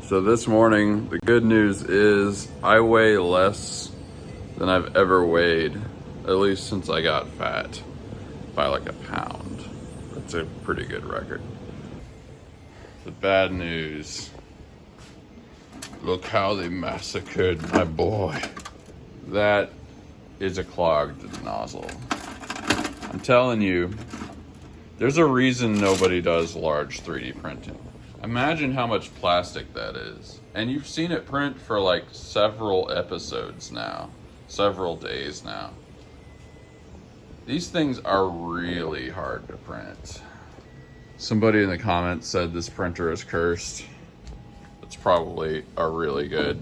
So this morning, the good news is I weigh less than I've ever weighed, at least since I got fat, by like a pound. That's a pretty good record. The bad news. Look how they massacred my boy. That is a clogged nozzle. I'm telling you, there's a reason nobody does large 3D printing. Imagine how much plastic that is. And you've seen it print for like several episodes now, several days now. These things are really hard to print. Somebody in the comments said this printer is cursed. It's probably a really good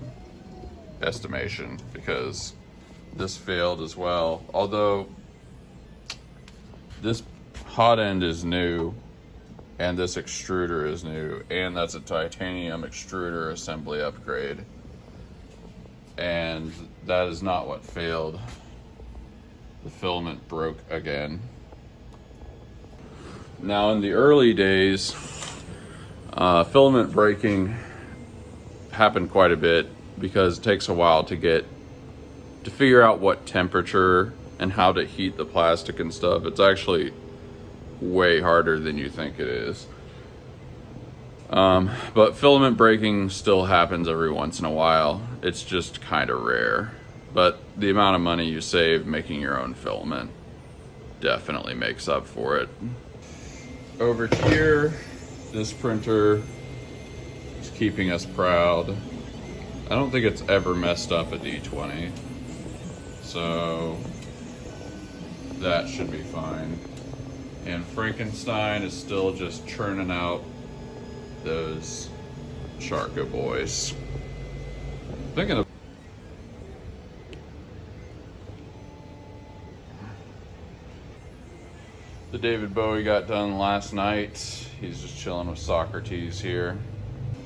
estimation because this failed as well. Although this hot end is new and this extruder is new, and that's a titanium extruder assembly upgrade. And that is not what failed. The filament broke again. Now in the early days, filament breaking happened quite a bit because it takes a while to figure out what temperature and how to heat the plastic and stuff. It's actually way harder than you think it is. But filament breaking still happens every once in a while. It's just kind of rare. But the amount of money you save making your own filament definitely makes up for it. Over here, this printer is keeping us proud. I don't think it's ever messed up a D20, so that should be fine. And Frankenstein is still just churning out those Charco boys. Thinking of the David Bowie got done last night. He's just chilling with Socrates here.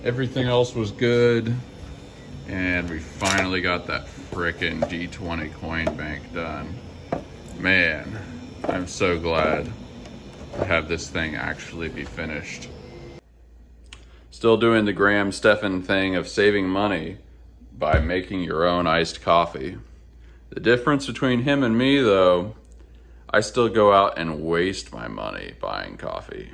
Everything else was good, and we finally got that frickin' D20 coin bank done. Man, I'm so glad to have this thing actually be finished. Still doing the Graham Stephan thing of saving money by making your own iced coffee. The difference between him and me though, I still go out and waste my money buying coffee.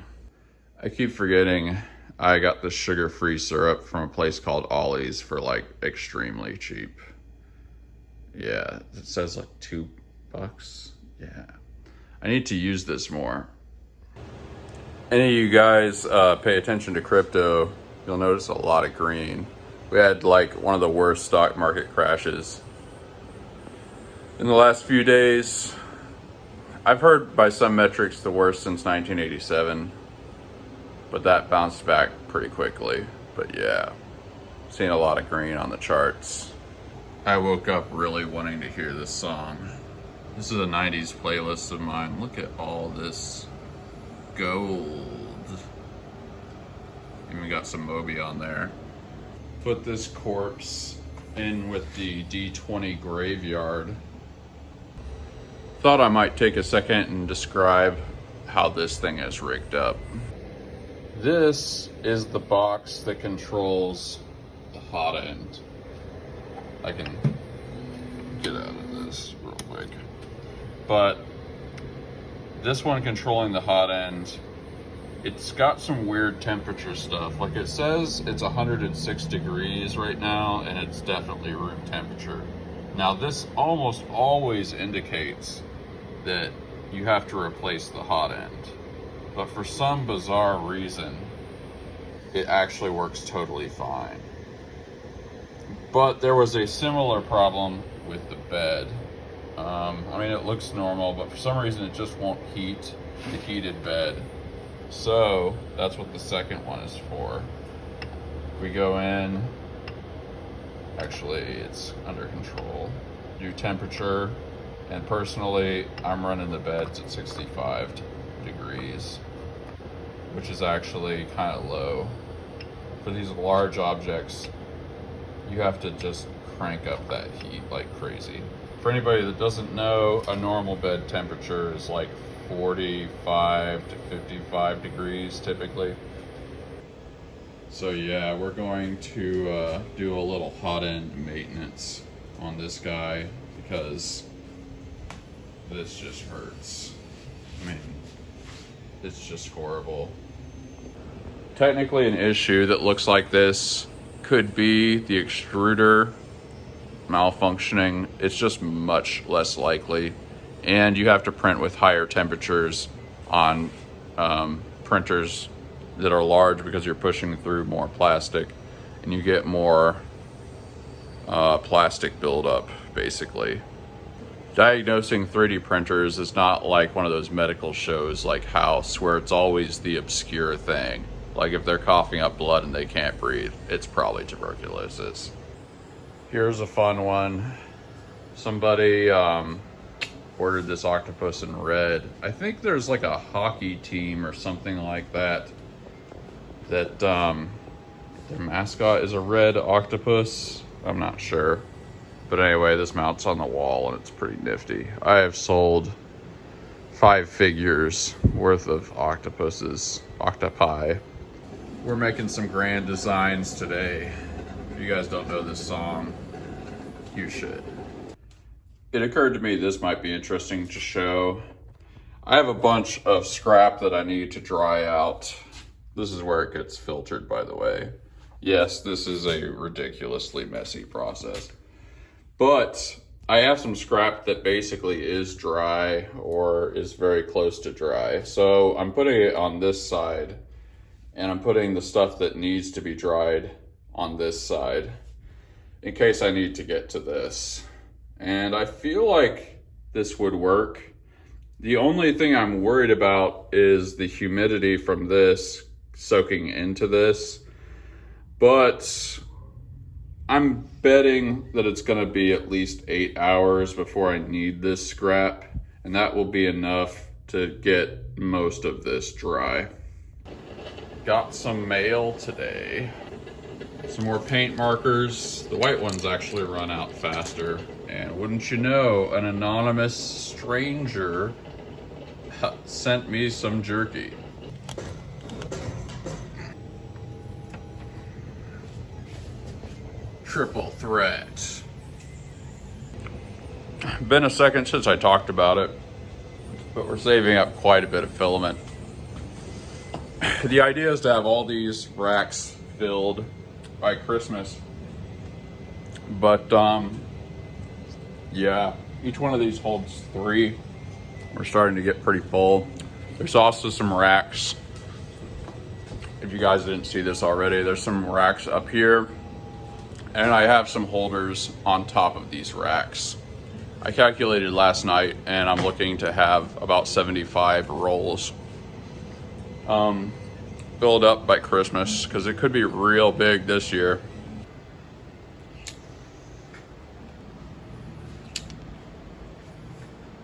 I keep forgetting I got the sugar-free syrup from a place called Ollie's for like extremely cheap. Yeah, it says like $2. Yeah, I need to use this more. Any of you guys pay attention to crypto, you'll notice a lot of green. We had like one of the worst stock market crashes in the last few days. I've heard by some metrics the worst since 1987, but that bounced back pretty quickly. But yeah, seeing a lot of green on the charts. I woke up really wanting to hear this song. This is a 90s playlist of mine. Look at all this gold. Even got some Moby on there. Put this corpse in with the D20 graveyard. Thought I might take a second and describe how this thing is rigged up. This is the box that controls the hot end. I can get out of this real quick. But this one controlling the hot end, it's got some weird temperature stuff. Like it says it's 106 degrees right now, and it's definitely room temperature. Now this almost always indicates that you have to replace the hot end. But for some bizarre reason, it actually works totally fine. But there was a similar problem with the bed. I mean, it looks normal, but for some reason it just won't heat the heated bed. So that's what the second one is for. We go in, actually it's under control, do temperature, and personally I'm running the beds at 65 degrees, which is actually kind of low. For these large objects, you have to just crank up that heat like crazy. For anybody that doesn't know, a normal bed temperature is like 45 to 55 degrees typically. So yeah, we're going to do a little hot end maintenance on this guy because this just hurts. I mean, it's just horrible. Technically an issue that looks like this could be the extruder malfunctioning. It's just much less likely. And you have to print with higher temperatures on printers that are large because you're pushing through more plastic and you get more plastic buildup, basically. Diagnosing 3D printers is not like one of those medical shows like House where it's always the obscure thing. Like if they're coughing up blood and they can't breathe, it's probably tuberculosis. Here's a fun one. Somebody ordered this octopus in red. I think there's like a hockey team or something like that that their mascot is a red octopus. I'm not sure. But anyway, this mounts on the wall and it's pretty nifty. I have sold 5 figures worth of octopi. We're making some grand designs today. If you guys don't know this song, you should. It occurred to me this might be interesting to show. I have a bunch of scrap that I need to dry out. This is where it gets filtered, by the way. Yes, this is a ridiculously messy process. But I have some scrap that basically is dry or is very close to dry. So I'm putting it on this side and I'm putting the stuff that needs to be dried on this side in case I need to get to this. And I feel like this would work. The only thing I'm worried about is the humidity from this soaking into this. But I'm betting that it's gonna be at least 8 hours before I need this scrap, and that will be enough to get most of this dry. Got some mail today. Some more paint markers. The white ones actually run out faster. And wouldn't you know, an anonymous stranger sent me some jerky. Triple threat. Been a second since I talked about it, but we're saving up quite a bit of filament. The idea is to have all these racks filled by Christmas, but yeah, each one of these holds 3. We're starting to get pretty full. There's also some racks. If you guys didn't see this already, there's some racks up here. And I have some holders on top of these racks. I calculated last night and I'm looking to have about 75 rolls filled up by Christmas because it could be real big this year.